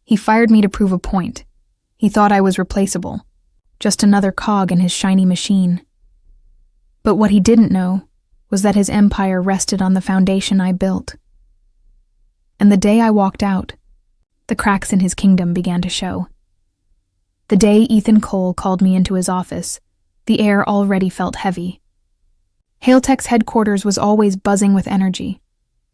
He fired me to prove a point. He thought I was replaceable, just another cog in his shiny machine. But what he didn't know was that his empire rested on the foundation I built. And the day I walked out, the cracks in his kingdom began to show. The day Ethan Cole called me into his office, the air already felt heavy. Hailtech's headquarters was always buzzing with energy.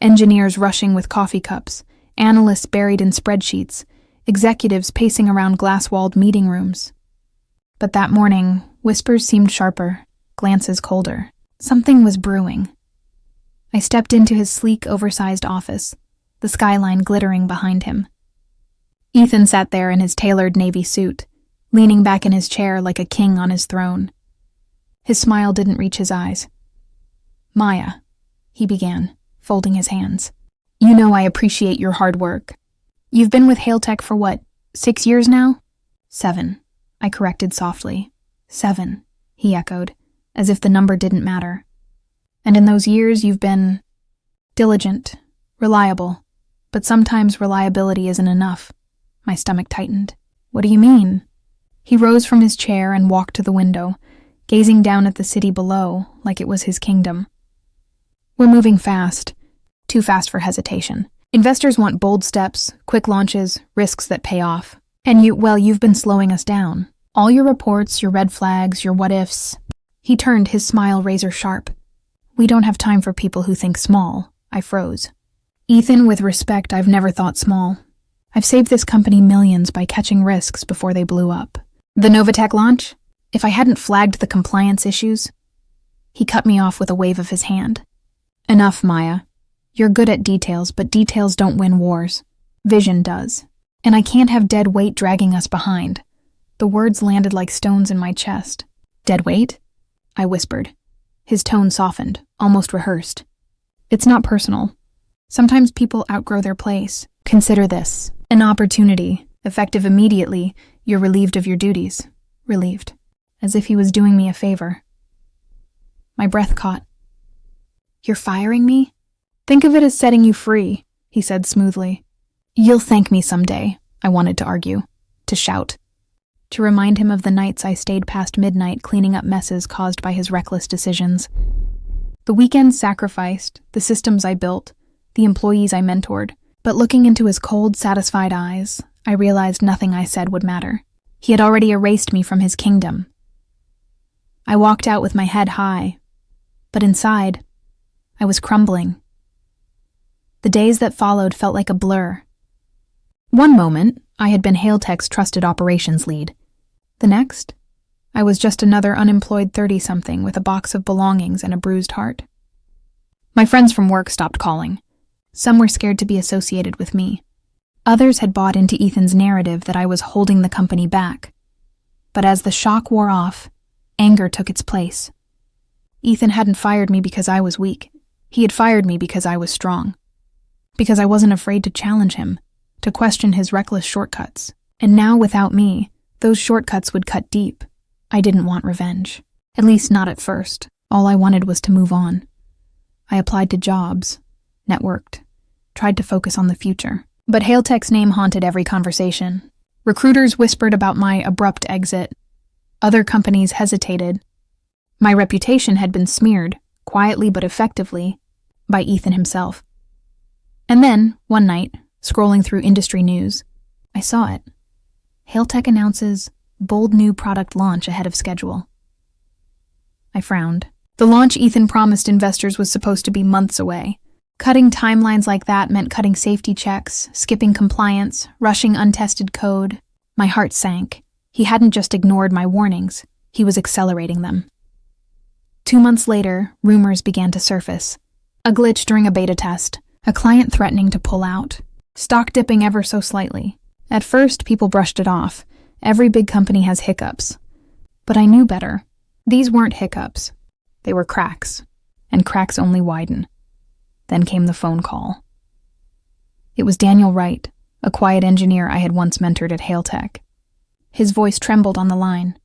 Engineers rushing with coffee cups, analysts buried in spreadsheets, executives pacing around glass-walled meeting rooms. But that morning, whispers seemed sharper, glances colder. Something was brewing. I stepped into his sleek, oversized office, the skyline glittering behind him. Ethan sat there in his tailored navy suit, leaning back in his chair like a king on his throne. His smile didn't reach his eyes. "Maya," he began, folding his hands. "You know I appreciate your hard work. You've been with Hailtech for what, 6 years now?" "7," I corrected softly. "7," he echoed, as if the number didn't matter. "And in those years you've been diligent, reliable, but sometimes reliability isn't enough." My stomach tightened. "What do you mean?" He rose from his chair and walked to the window, gazing down at the city below like it was his kingdom. "We're moving fast. Too fast for hesitation. Investors want bold steps, quick launches, risks that pay off. And you've been slowing us down. All your reports, your red flags, your what-ifs." He turned, his smile razor sharp. "We don't have time for people who think small." I froze. "Ethan, with respect, I've never thought small. I've saved this company millions by catching risks before they blew up. The Novatech launch? If I hadn't flagged the compliance issues..." He cut me off with a wave of his hand. "Enough, Maya. You're good at details, but details don't win wars. Vision does. And I can't have dead weight dragging us behind." The words landed like stones in my chest. "Dead weight?" I whispered. His tone softened, almost rehearsed. "It's not personal. Sometimes people outgrow their place. Consider this. An opportunity, effective immediately, you're relieved of your duties." Relieved. As if he was doing me a favor. My breath caught. "You're firing me? Think of it as setting you free," he said smoothly. "You'll thank me someday," I wanted to argue, to shout, to remind him of the nights I stayed past midnight cleaning up messes caused by his reckless decisions. The weekends sacrificed, the systems I built, the employees I mentored. But looking into his cold, satisfied eyes, I realized nothing I said would matter. He had already erased me from his kingdom. I walked out with my head high, but inside, I was crumbling. The days that followed felt like a blur. One moment, I had been Hailtech's trusted operations lead. The next, I was just another unemployed 30-something with a box of belongings and a bruised heart. My friends from work stopped calling. Some were scared to be associated with me. Others had bought into Ethan's narrative that I was holding the company back. But as the shock wore off, anger took its place. Ethan hadn't fired me because I was weak. He had fired me because I was strong. Because I wasn't afraid to challenge him, to question his reckless shortcuts. And now, without me, those shortcuts would cut deep. I didn't want revenge. At least not at first. All I wanted was to move on. I applied to jobs, networked, tried to focus on the future. But Hailtech's name haunted every conversation. Recruiters whispered about my abrupt exit. Other companies hesitated. My reputation had been smeared, quietly but effectively, by Ethan himself. And then, one night, scrolling through industry news, I saw it. Hailtech announces bold new product launch ahead of schedule. I frowned. The launch Ethan promised investors was supposed to be months away. Cutting timelines like that meant cutting safety checks, skipping compliance, rushing untested code. My heart sank. He hadn't just ignored my warnings, he was accelerating them. 2 months later, rumors began to surface. A glitch during a beta test, a client threatening to pull out, stock dipping ever so slightly. At first, people brushed it off. Every big company has hiccups. But I knew better. These weren't hiccups. They were cracks, and cracks only widen. Then came the phone call. It was Daniel Wright, a quiet engineer I had once mentored at Hailtech. His voice trembled on the line.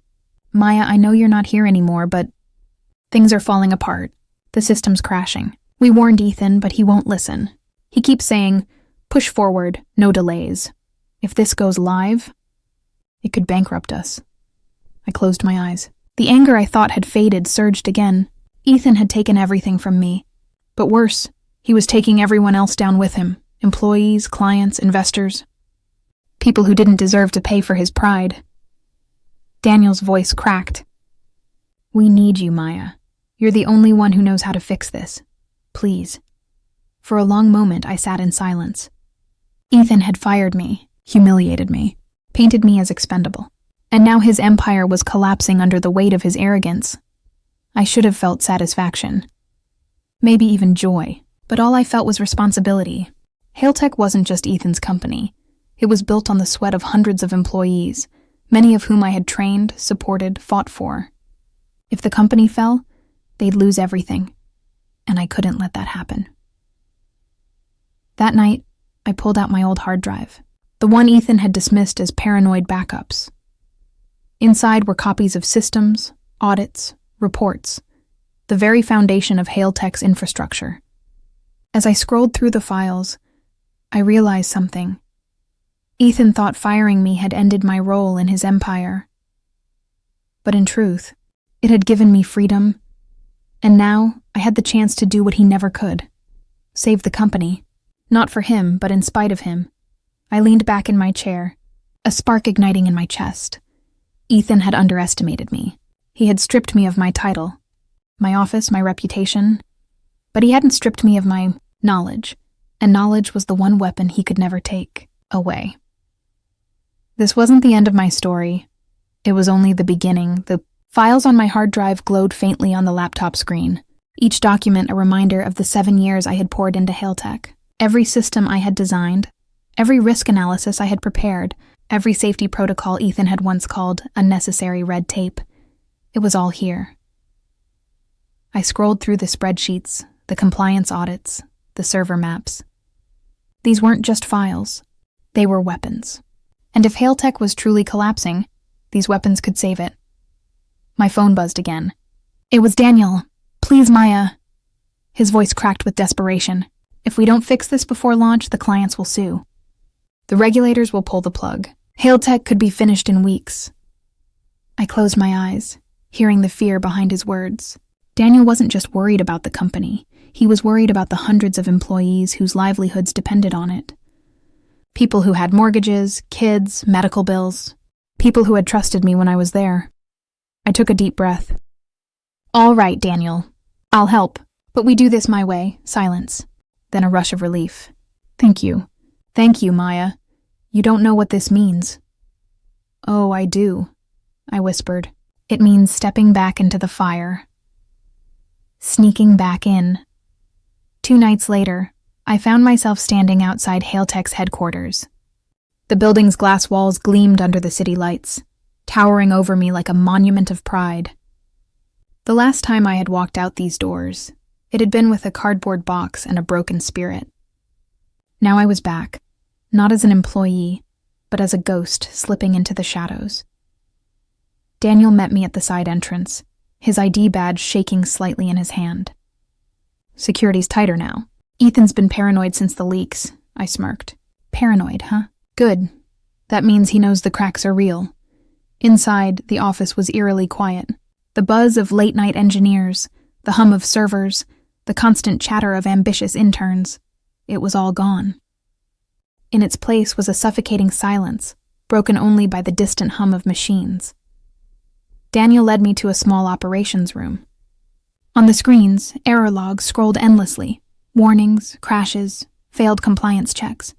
"Maya, I know you're not here anymore, but things are falling apart. The system's crashing. We warned Ethan, but he won't listen. He keeps saying, 'Push forward, no delays.' If this goes live, it could bankrupt us. I closed my eyes. The anger I thought had faded surged again. Ethan had taken everything from me. But worse, he was taking everyone else down with him. Employees, clients, investors. People who didn't deserve to pay for his pride. Daniel's voice cracked. We need you, Maya. You're the only one who knows how to fix this. Please. For a long moment, I sat in silence. Ethan had fired me, humiliated me, painted me as expendable. And now his empire was collapsing under the weight of his arrogance. I should have felt satisfaction. Maybe even joy. But all I felt was responsibility. Hailtech wasn't just Ethan's company. It was built on the sweat of hundreds of employees, many of whom I had trained, supported, fought for. If the company fell, they'd lose everything. And I couldn't let that happen. That night, I pulled out my old hard drive, the one Ethan had dismissed as paranoid backups. Inside were copies of systems, audits, reports, the very foundation of Hailtech's infrastructure. As I scrolled through the files, I realized something. Ethan thought firing me had ended my role in his empire. But in truth, it had given me freedom, and now I had the chance to do what he never could. Save the company. Not for him, but in spite of him. I leaned back in my chair, a spark igniting in my chest. Ethan had underestimated me. He had stripped me of my title, my office, my reputation, but he hadn't stripped me of my knowledge, and knowledge was the one weapon he could never take away. This wasn't the end of my story. It was only the beginning. The files on my hard drive glowed faintly on the laptop screen, each document a reminder of the 7 years I had poured into Hailtech. Every system I had designed, every risk analysis I had prepared, every safety protocol Ethan had once called unnecessary red tape. It was all here. I scrolled through the spreadsheets, the compliance audits, the server maps. These weren't just files. They were weapons. And if Hailtech was truly collapsing, these weapons could save it. My phone buzzed again. It was Daniel. Please, Maya. His voice cracked with desperation. If we don't fix this before launch, the clients will sue. The regulators will pull the plug. Hailtech could be finished in weeks. I closed my eyes, hearing the fear behind his words. Daniel wasn't just worried about the company. He was worried about the hundreds of employees whose livelihoods depended on it. People who had mortgages, kids, medical bills. People who had trusted me when I was there. I took a deep breath. All right, Daniel. I'll help. But we do this my way. Silence. Then a rush of relief. Thank you. Thank you, Maya. You don't know what this means. Oh, I do, I whispered. It means stepping back into the fire. Sneaking back in. 2 nights later, I found myself standing outside Hailtech's headquarters. The building's glass walls gleamed under the city lights, towering over me like a monument of pride. The last time I had walked out these doors, it had been with a cardboard box and a broken spirit. Now I was back, not as an employee, but as a ghost slipping into the shadows. Daniel met me at the side entrance, his ID badge shaking slightly in his hand. Security's tighter now. Ethan's been paranoid since the leaks, I smirked. Paranoid, huh? Good. That means he knows the cracks are real. Inside, the office was eerily quiet. The buzz of late-night engineers, the hum of servers, the constant chatter of ambitious interns. It was all gone. In its place was a suffocating silence, broken only by the distant hum of machines. Daniel led me to a small operations room. On the screens, error logs scrolled endlessly. Warnings, crashes, failed compliance checks.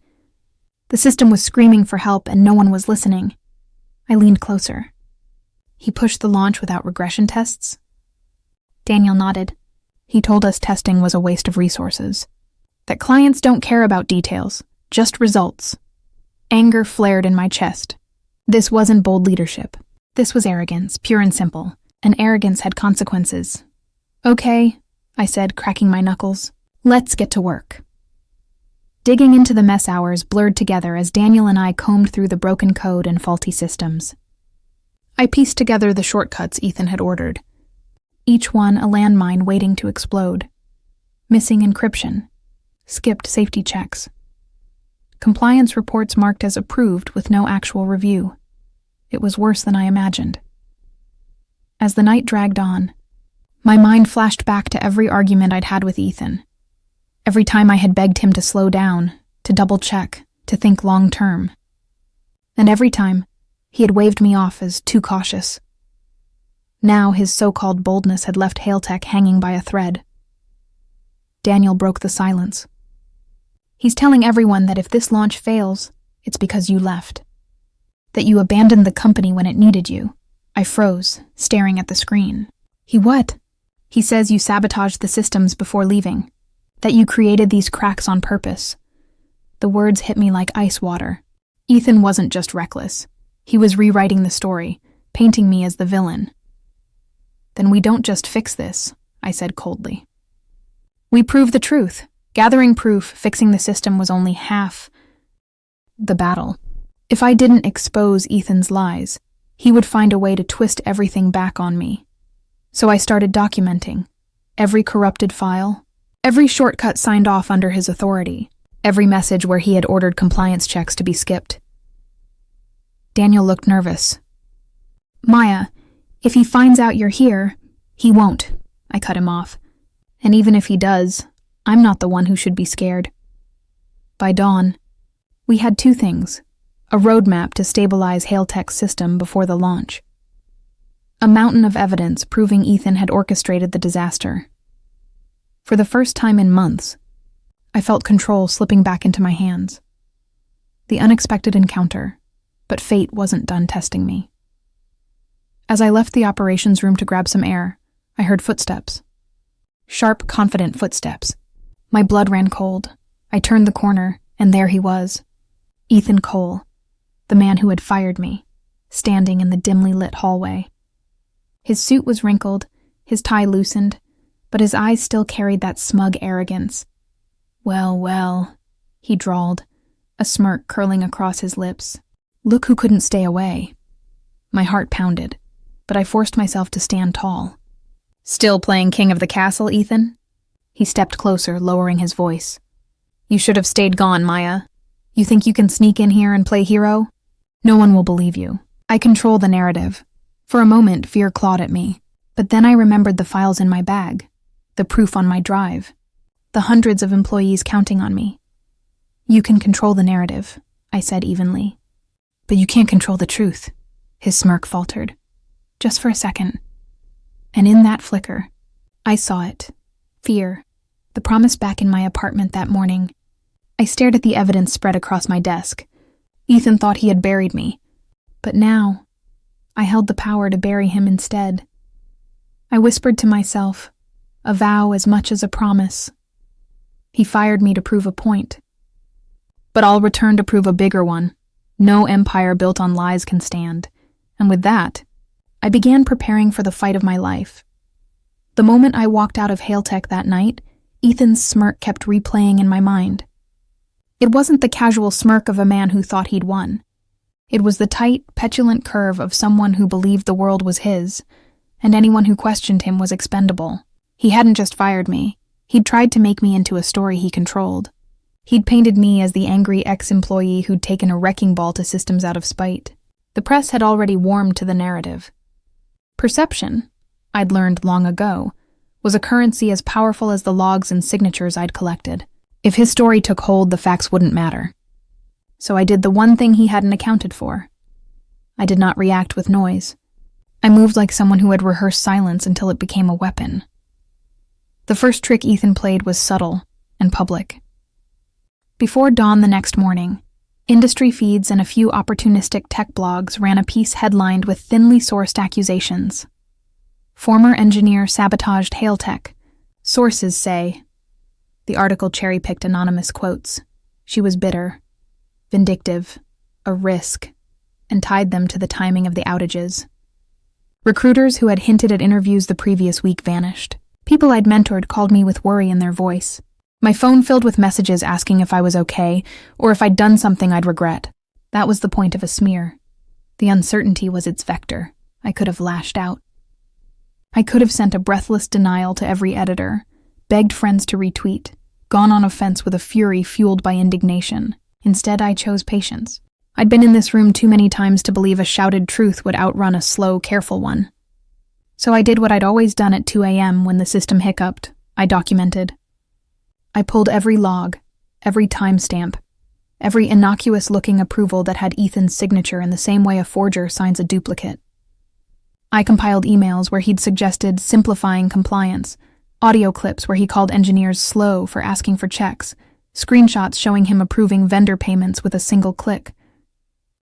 The system was screaming for help and no one was listening. I leaned closer. He pushed the launch without regression tests? Daniel nodded. He told us testing was a waste of resources. That clients don't care about details, just results. Anger flared in my chest. This wasn't bold leadership. This was arrogance, pure and simple. And arrogance had consequences. Okay, I said, cracking my knuckles. Let's get to work. Digging into the mess hours blurred together as Daniel and I combed through the broken code and faulty systems. I pieced together the shortcuts Ethan had ordered. Each one a landmine waiting to explode. Missing encryption. Skipped safety checks. Compliance reports marked as approved with no actual review. It was worse than I imagined. As the night dragged on, my mind flashed back to every argument I'd had with Ethan. Every time I had begged him to slow down, to double-check, to think long-term. And every time, he had waved me off as too cautious. Now his so-called boldness had left Hailtech hanging by a thread. Daniel broke the silence. He's telling everyone that if this launch fails, it's because you left. That you abandoned the company when it needed you. I froze, staring at the screen. He what? He says you sabotaged the systems before leaving. That you created these cracks on purpose. The words hit me like ice water. Ethan wasn't just reckless. He was rewriting the story, painting me as the villain. Then we don't just fix this, I said coldly. We prove the truth. Gathering proof, fixing the system was only half the battle. If I didn't expose Ethan's lies, he would find a way to twist everything back on me. So I started documenting every corrupted file, every shortcut signed off under his authority, every message where he had ordered compliance checks to be skipped. Daniel looked nervous. Maya, if he finds out you're here, he won't, I cut him off. And even if he does, I'm not the one who should be scared. By dawn, we had two things: a roadmap to stabilize Hailtech's system before the launch, a mountain of evidence proving Ethan had orchestrated the disaster. For the first time in months, I felt control slipping back into my hands. The unexpected encounter, but fate wasn't done testing me. As I left the operations room to grab some air, I heard footsteps. Sharp, confident footsteps. My blood ran cold. I turned the corner, and there he was. Ethan Cole, the man who had fired me, standing in the dimly lit hallway. His suit was wrinkled, his tie loosened, but his eyes still carried that smug arrogance. Well, well, he drawled, a smirk curling across his lips. Look who couldn't stay away. My heart pounded, but I forced myself to stand tall. Still playing king of the castle, Ethan? He stepped closer, lowering his voice. You should have stayed gone, Maya. You think you can sneak in here and play hero? No one will believe you. I control the narrative. For a moment, fear clawed at me, but then I remembered the files in my bag, the proof on my drive, the hundreds of employees counting on me. You can control the narrative, I said evenly. But you can't control the truth. His smirk faltered. Just for a second. And in that flicker, I saw it. Fear. The promise back in my apartment that morning. I stared at the evidence spread across my desk. Ethan thought he had buried me. But now, I held the power to bury him instead. I whispered to myself, a vow as much as a promise. He fired me to prove a point. But I'll return to prove a bigger one. No empire built on lies can stand. And with that, I began preparing for the fight of my life. The moment I walked out of Hailtech that night, Ethan's smirk kept replaying in my mind. It wasn't the casual smirk of a man who thought he'd won. It was the tight, petulant curve of someone who believed the world was his, and anyone who questioned him was expendable. He hadn't just fired me. He'd tried to make me into a story he controlled. He'd painted me as the angry ex-employee who'd taken a wrecking ball to systems out of spite. The press had already warmed to the narrative. Perception, I'd learned long ago, was a currency as powerful as the logs and signatures I'd collected. If his story took hold, the facts wouldn't matter. So I did the one thing he hadn't accounted for. I did not react with noise. I moved like someone who had rehearsed silence until it became a weapon. The first trick Ethan played was subtle and public. Before dawn the next morning, industry feeds and a few opportunistic tech blogs ran a piece headlined with thinly sourced accusations. Former engineer sabotaged Hailtech. Sources say. The article cherry-picked anonymous quotes. She was bitter, vindictive, a risk, and tied them to the timing of the outages. Recruiters who had hinted at interviews the previous week vanished. People I'd mentored called me with worry in their voice. My phone filled with messages asking if I was okay, or if I'd done something I'd regret. That was the point of a smear. The uncertainty was its vector. I could have lashed out. I could have sent a breathless denial to every editor, begged friends to retweet, gone on offense with a fury fueled by indignation. Instead, I chose patience. I'd been in this room too many times to believe a shouted truth would outrun a slow, careful one. So I did what I'd always done at 2 a.m. when the system hiccuped. I documented. I pulled every log, every timestamp, every innocuous-looking approval that had Ethan's signature in the same way a forger signs a duplicate. I compiled emails where he'd suggested simplifying compliance, audio clips where he called engineers slow for asking for checks, screenshots showing him approving vendor payments with a single click.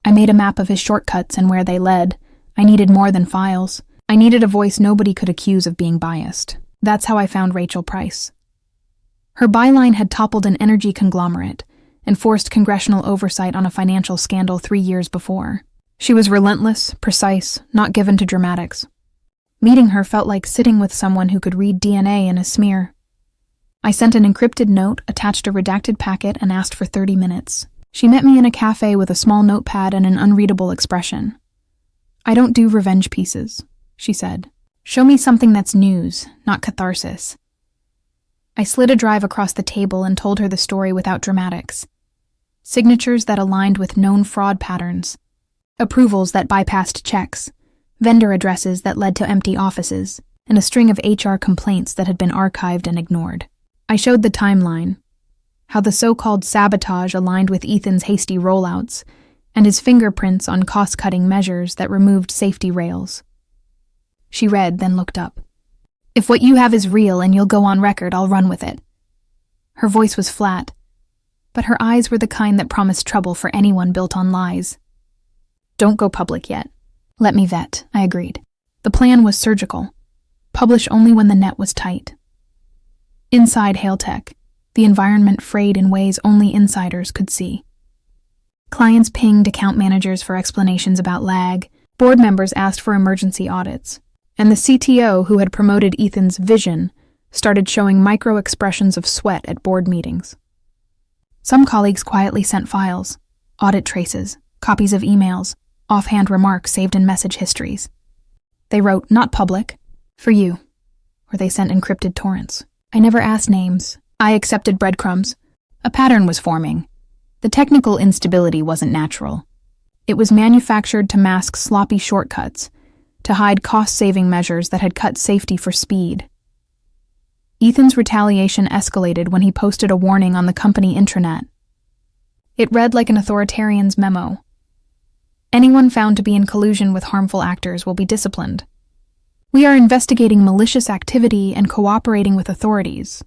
I made a map of his shortcuts and where they led. I needed more than files. I needed a voice nobody could accuse of being biased. That's how I found Rachel Price. Her byline had toppled an energy conglomerate and forced congressional oversight on a financial scandal 3 years before. She was relentless, precise, not given to dramatics. Meeting her felt like sitting with someone who could read DNA in a smear. I sent an encrypted note, attached a redacted packet, and asked for 30 minutes. She met me in a cafe with a small notepad and an unreadable expression. "I don't do revenge pieces," she said. "Show me something that's news, not catharsis." I slid a drive across the table and told her the story without dramatics. Signatures that aligned with known fraud patterns, approvals that bypassed checks, vendor addresses that led to empty offices, and a string of HR complaints that had been archived and ignored. I showed the timeline, how the so-called sabotage aligned with Ethan's hasty rollouts, and his fingerprints on cost-cutting measures that removed safety rails. She read, then looked up. "If what you have is real and you'll go on record, I'll run with it." Her voice was flat, but her eyes were the kind that promised trouble for anyone built on lies. "Don't go public yet. Let me vet," I agreed. The plan was surgical. Publish only when the net was tight. Inside Hailtech, the environment frayed in ways only insiders could see. Clients pinged account managers for explanations about lag, board members asked for emergency audits, and the CTO, who had promoted Ethan's vision, started showing micro-expressions of sweat at board meetings. Some colleagues quietly sent files, audit traces, copies of emails, offhand remarks saved in message histories. They wrote, "Not public, for you," or they sent encrypted torrents. I never asked names. I accepted breadcrumbs. A pattern was forming. The technical instability wasn't natural. It was manufactured to mask sloppy shortcuts, to hide cost-saving measures that had cut safety for speed. Ethan's retaliation escalated when he posted a warning on the company intranet. It read like an authoritarian's memo. "Anyone found to be in collusion with harmful actors will be disciplined. We are investigating malicious activity and cooperating with authorities."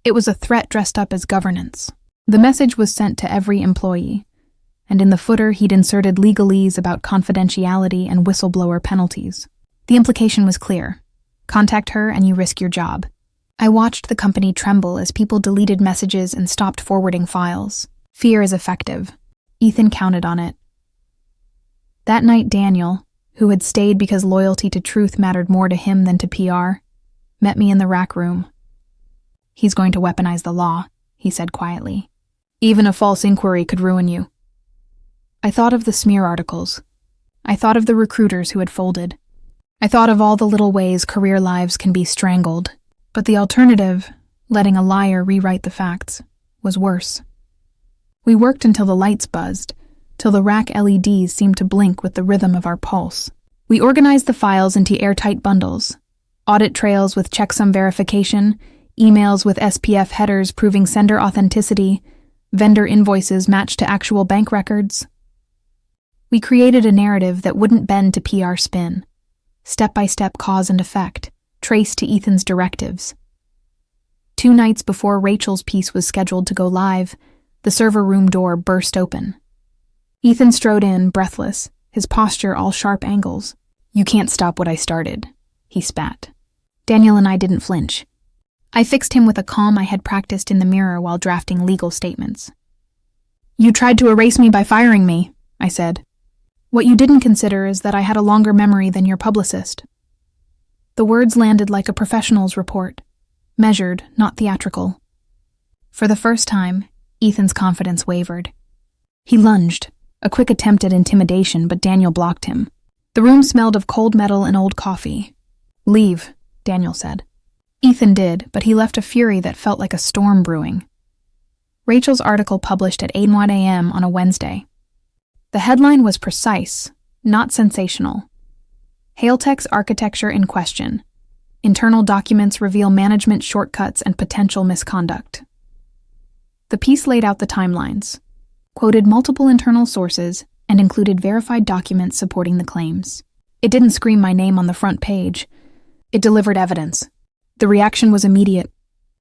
It was a threat dressed up as governance. The message was sent to every employee, and in the footer he'd inserted legalese about confidentiality and whistleblower penalties. The implication was clear. Contact her and you risk your job. I watched the company tremble as people deleted messages and stopped forwarding files. Fear is effective. Ethan counted on it. That night, Daniel, who had stayed because loyalty to truth mattered more to him than to PR, met me in the rack room. "He's going to weaponize the law," he said quietly. "Even a false inquiry could ruin you." I thought of the smear articles. I thought of the recruiters who had folded. I thought of all the little ways career lives can be strangled. But the alternative, letting a liar rewrite the facts, was worse. We worked until the lights buzzed, till the rack LEDs seemed to blink with the rhythm of our pulse. We organized the files into airtight bundles, audit trails with checksum verification, emails with SPF headers proving sender authenticity, vendor invoices matched to actual bank records. We created a narrative that wouldn't bend to PR spin, step-by-step cause and effect, traced to Ethan's directives. 2 nights before Rachel's piece was scheduled to go live, the server room door burst open. Ethan strode in, breathless, his posture all sharp angles. "You can't stop what I started," he spat. Daniel and I didn't flinch. I fixed him with a calm I had practiced in the mirror while drafting legal statements. "You tried to erase me by firing me," I said. "What you didn't consider is that I had a longer memory than your publicist." The words landed like a professional's report, measured, not theatrical. For the first time, Ethan's confidence wavered. He lunged, a quick attempt at intimidation, but Daniel blocked him. The room smelled of cold metal and old coffee. "Leave," Daniel said. Ethan did, but he left a fury that felt like a storm brewing. Rachel's article published at 8:01 a.m. on a Wednesday. The headline was precise, not sensational. Hailtech's architecture in question. Internal documents reveal management shortcuts and potential misconduct. The piece laid out the timelines, quoted multiple internal sources, and included verified documents supporting the claims. It didn't scream my name on the front page. It delivered evidence. The reaction was immediate.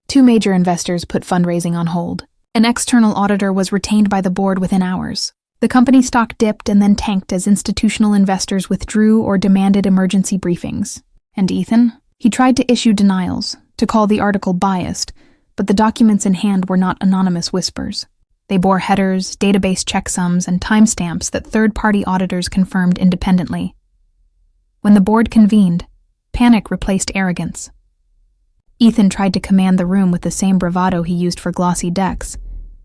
2 major investors put fundraising on hold. An external auditor was retained by the board within hours. The company stock dipped and then tanked as institutional investors withdrew or demanded emergency briefings. And Ethan? He tried to issue denials, to call the article biased, but the documents in hand were not anonymous whispers. They bore headers, database checksums, and timestamps that third-party auditors confirmed independently. When the board convened, panic replaced arrogance. Ethan tried to command the room with the same bravado he used for glossy decks,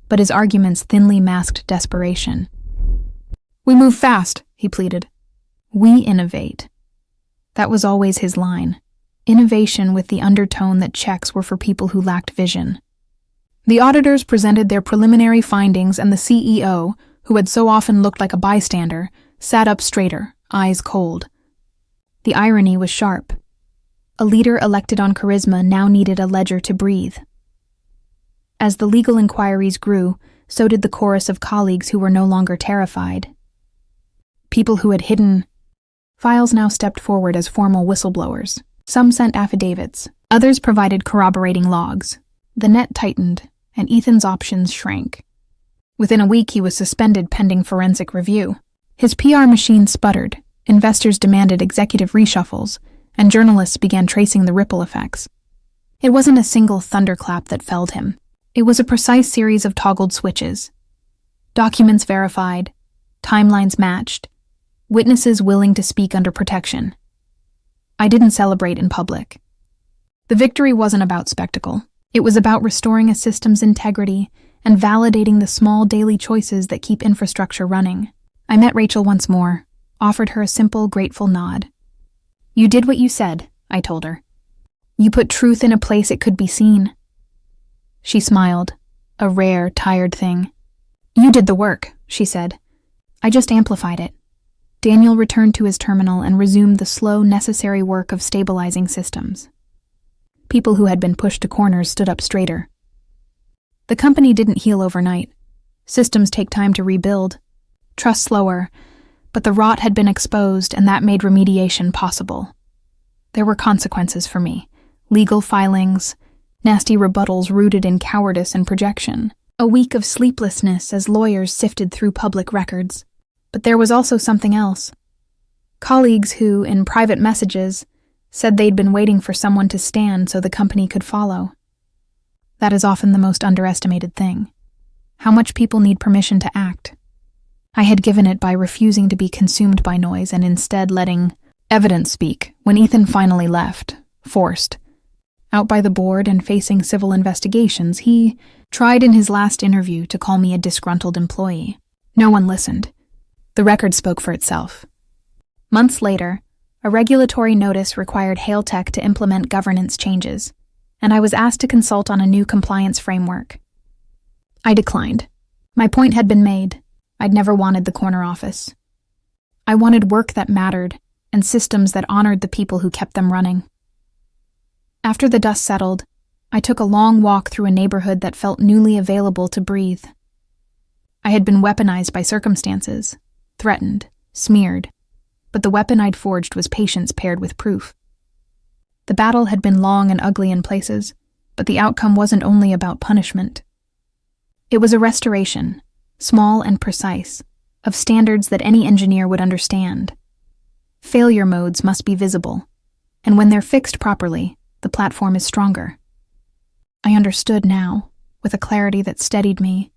but his arguments thinly masked desperation. "We move fast," he pleaded. "We innovate." That was always his line. Innovation with the undertone that checks were for people who lacked vision. The auditors presented their preliminary findings, and the CEO, who had so often looked like a bystander, sat up straighter, eyes cold. The irony was sharp. A leader elected on charisma now needed a ledger to breathe. As the legal inquiries grew, so did the chorus of colleagues who were no longer terrified. People who had hidden files now stepped forward as formal whistleblowers. Some sent affidavits, others provided corroborating logs. The net tightened, and Ethan's options shrank. Within a week, he was suspended pending forensic review. His PR machine sputtered, investors demanded executive reshuffles, and journalists began tracing the ripple effects. It wasn't a single thunderclap that felled him. It was a precise series of toggled switches. Documents verified, timelines matched, witnesses willing to speak under protection. I didn't celebrate in public. The victory wasn't about spectacle. It was about restoring a system's integrity and validating the small daily choices that keep infrastructure running. I met Rachel once more, offered her a simple, grateful nod. "You did what you said," I told her. "You put truth in a place it could be seen." She smiled, a rare, tired thing. "You did the work," she said. "I just amplified it." Daniel returned to his terminal and resumed the slow, necessary work of stabilizing systems. People who had been pushed to corners stood up straighter. The company didn't heal overnight. Systems take time to rebuild. Trust slower, but the rot had been exposed, and that made remediation possible. There were consequences for me. Legal filings, nasty rebuttals rooted in cowardice and projection. A week of sleeplessness as lawyers sifted through public records. But there was also something else. Colleagues who, in private messages, said they'd been waiting for someone to stand so the company could follow. That is often the most underestimated thing. How much people need permission to act. I had given it by refusing to be consumed by noise and instead letting evidence speak when Ethan finally left, forced. Out by the board and facing civil investigations, he tried in his last interview to call me a disgruntled employee. No one listened. The record spoke for itself. Months later, a regulatory notice required Hailtech to implement governance changes, and I was asked to consult on a new compliance framework. I declined. My point had been made. I'd never wanted the corner office. I wanted work that mattered and systems that honored the people who kept them running. After the dust settled, I took a long walk through a neighborhood that felt newly available to breathe. I had been weaponized by circumstances, threatened, smeared, but the weapon I'd forged was patience paired with proof. The battle had been long and ugly in places, but the outcome wasn't only about punishment. It was a restoration, small and precise, of standards that any engineer would understand. Failure modes must be visible, and when they're fixed properly, the platform is stronger. I understood now, with a clarity that steadied me,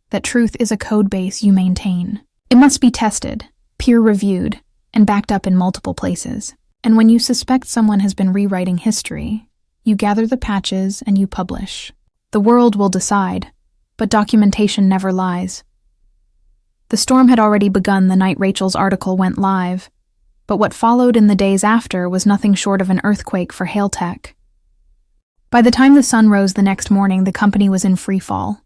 that truth is a code base you maintain. It must be tested, peer-reviewed, and backed up in multiple places. And when you suspect someone has been rewriting history, you gather the patches and you publish. The world will decide, but documentation never lies. The storm had already begun the night Rachel's article went live, but what followed in the days after was nothing short of an earthquake for Hailtech. By the time the sun rose the next morning, the company was in free fall.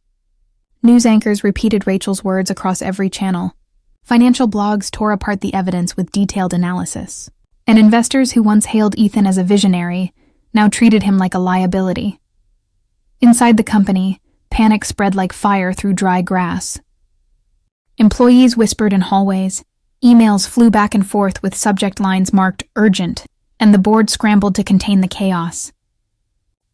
News anchors repeated Rachel's words across every channel. Financial blogs tore apart the evidence with detailed analysis. And investors who once hailed Ethan as a visionary now treated him like a liability. Inside the company, panic spread like fire through dry grass. Employees whispered in hallways, emails flew back and forth with subject lines marked urgent, and the board scrambled to contain the chaos.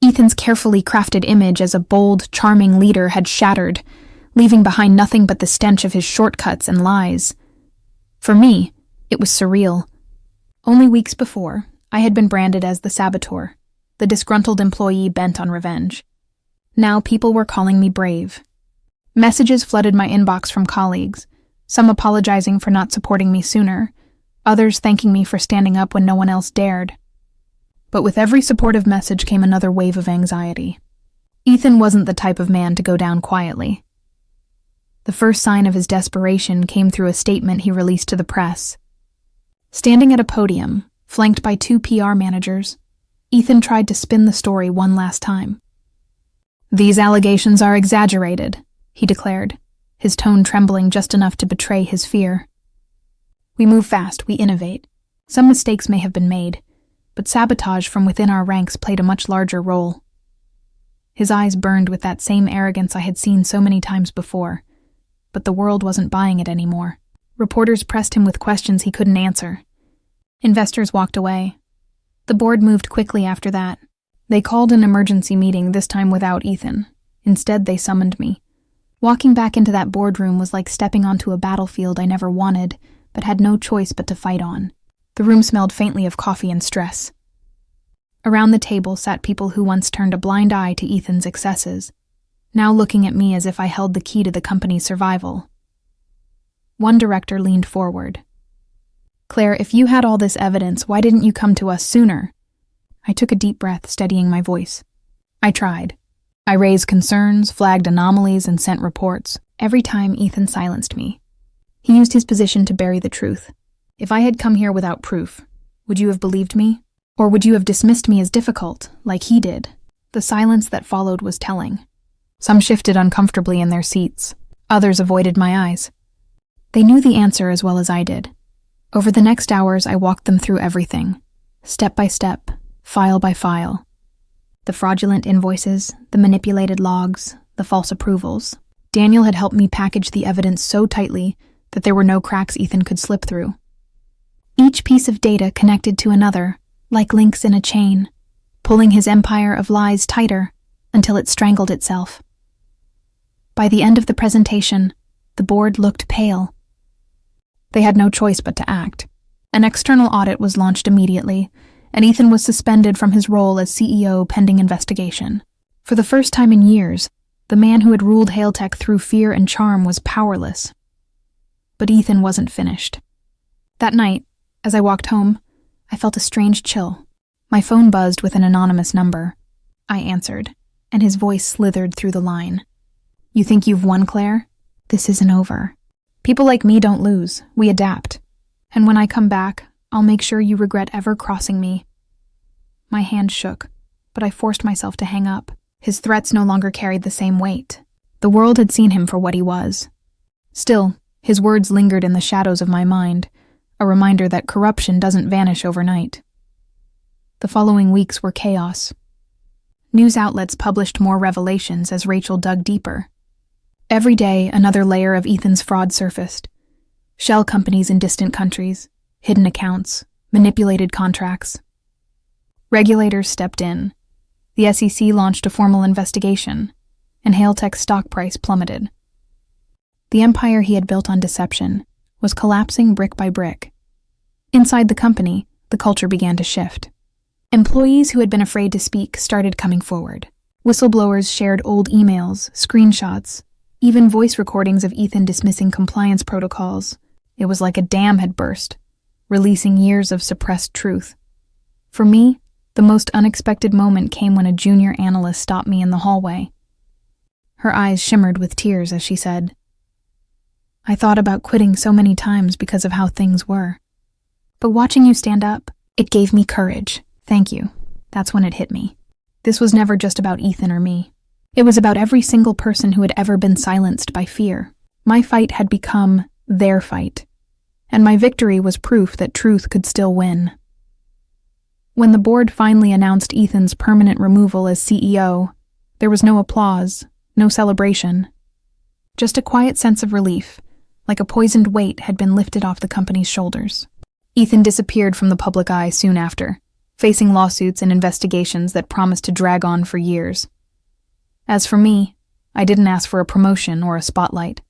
Ethan's carefully crafted image as a bold, charming leader had shattered, leaving behind nothing but the stench of his shortcuts and lies. For me, it was surreal. Only weeks before, I had been branded as the saboteur, the disgruntled employee bent on revenge. Now people were calling me brave. Messages flooded my inbox from colleagues, some apologizing for not supporting me sooner, others thanking me for standing up when no one else dared. But with every supportive message came another wave of anxiety. Ethan wasn't the type of man to go down quietly. The first sign of his desperation came through a statement he released to the press. Standing at a podium, flanked by 2 PR managers, Ethan tried to spin the story one last time. "These allegations are exaggerated," he declared, his tone trembling just enough to betray his fear. "We move fast, we innovate. Some mistakes may have been made, but sabotage from within our ranks played a much larger role." His eyes burned with that same arrogance I had seen so many times before, but the world wasn't buying it anymore. Reporters pressed him with questions he couldn't answer. Investors walked away. The board moved quickly after that. They called an emergency meeting, this time without Ethan. Instead, they summoned me. Walking back into that boardroom was like stepping onto a battlefield I never wanted, but had no choice but to fight on. The room smelled faintly of coffee and stress. Around the table sat people who once turned a blind eye to Ethan's excesses, now looking at me as if I held the key to the company's survival. One director leaned forward. "Claire, if you had all this evidence, why didn't you come to us sooner?" I took a deep breath, steadying my voice. "I tried. I raised concerns, flagged anomalies, and sent reports. Every time, Ethan silenced me. He used his position to bury the truth. If I had come here without proof, would you have believed me? Or would you have dismissed me as difficult, like he did?" The silence that followed was telling. Some shifted uncomfortably in their seats. Others avoided my eyes. They knew the answer as well as I did. Over the next hours, I walked them through everything, step by step, file by file. The fraudulent invoices, the manipulated logs, the false approvals. Daniel had helped me package the evidence so tightly that there were no cracks Ethan could slip through. Each piece of data connected to another, like links in a chain, pulling his empire of lies tighter until it strangled itself. By the end of the presentation, the board looked pale. They had no choice but to act. An external audit was launched immediately, and Ethan was suspended from his role as CEO pending investigation. For the first time in years, the man who had ruled Hailtech through fear and charm was powerless. But Ethan wasn't finished. That night, as I walked home, I felt a strange chill. My phone buzzed with an anonymous number. I answered, and his voice slithered through the line. "You think you've won, Claire? This isn't over. People like me don't lose. We adapt. And when I come back, I'll make sure you regret ever crossing me." My hand shook, but I forced myself to hang up. His threats no longer carried the same weight. The world had seen him for what he was. Still, his words lingered in the shadows of my mind, a reminder that corruption doesn't vanish overnight. The following weeks were chaos. News outlets published more revelations as Rachel dug deeper. Every day, another layer of Ethan's fraud surfaced. Shell companies in distant countries, hidden accounts, manipulated contracts. Regulators stepped in. The SEC launched a formal investigation, and Hailtech's stock price plummeted. The empire he had built on deception was collapsing brick by brick. Inside the company, the culture began to shift. Employees who had been afraid to speak started coming forward. Whistleblowers shared old emails, screenshots, even voice recordings of Ethan dismissing compliance protocols. It was like a dam had burst, releasing years of suppressed truth. For me, the most unexpected moment came when a junior analyst stopped me in the hallway. Her eyes shimmered with tears as she said, "I thought about quitting so many times because of how things were. But watching you stand up, it gave me courage. Thank you." That's when it hit me. This was never just about Ethan or me. It was about every single person who had ever been silenced by fear. My fight had become their fight, and my victory was proof that truth could still win. When the board finally announced Ethan's permanent removal as CEO, there was no applause, no celebration. Just a quiet sense of relief, like a poisoned weight had been lifted off the company's shoulders. Ethan disappeared from the public eye soon after, facing lawsuits and investigations that promised to drag on for years. As for me, I didn't ask for a promotion or a spotlight.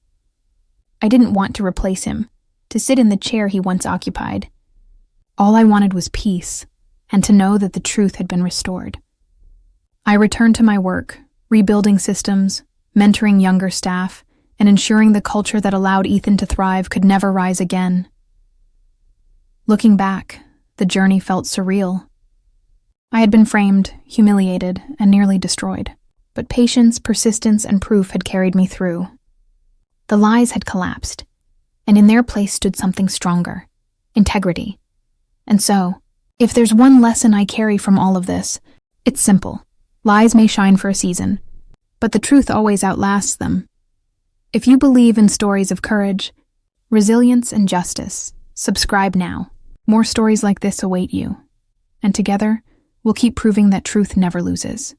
I didn't want to replace him, to sit in the chair he once occupied. All I wanted was peace, and to know that the truth had been restored. I returned to my work, rebuilding systems, mentoring younger staff, and ensuring the culture that allowed Ethan to thrive could never rise again. Looking back, the journey felt surreal. I had been framed, humiliated, and nearly destroyed. But patience, persistence, and proof had carried me through. The lies had collapsed, and in their place stood something stronger: integrity. And so, if there's one lesson I carry from all of this, it's simple. Lies may shine for a season, but the truth always outlasts them. If you believe in stories of courage, resilience, and justice, subscribe now. More stories like this await you. And together, we'll keep proving that truth never loses.